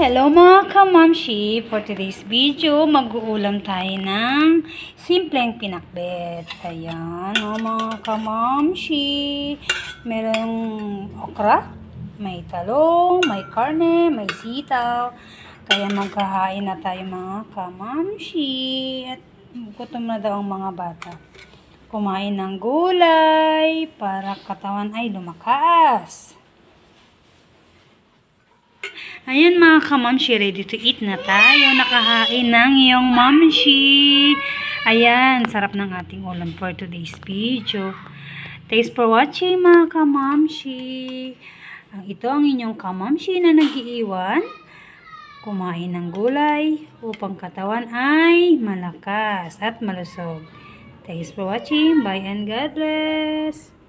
Hello mga kamamshi! For today's video, mag-uulam tayo ng simpleng pinakbet. Ayan, mga kamamshi. Merong okra, may talong, may karne, may sitaw. Kaya magkahain na tayo mga kamamshi. At gutom na daw ang mga bata. Kumain ng gulay para katawan ay lumakas. Ayan mga kamamshi, ready to eat na tayo. Nakahain ng iyong mamshi. Ayan, sarap ng ating ulam for today's video. Thanks for watching mga kamamshi. Ito ang inyong kamamshi na nag-iiwan. Kumain ng gulay upang katawan ay malakas at malusog. Thanks for watching. Bye and God bless.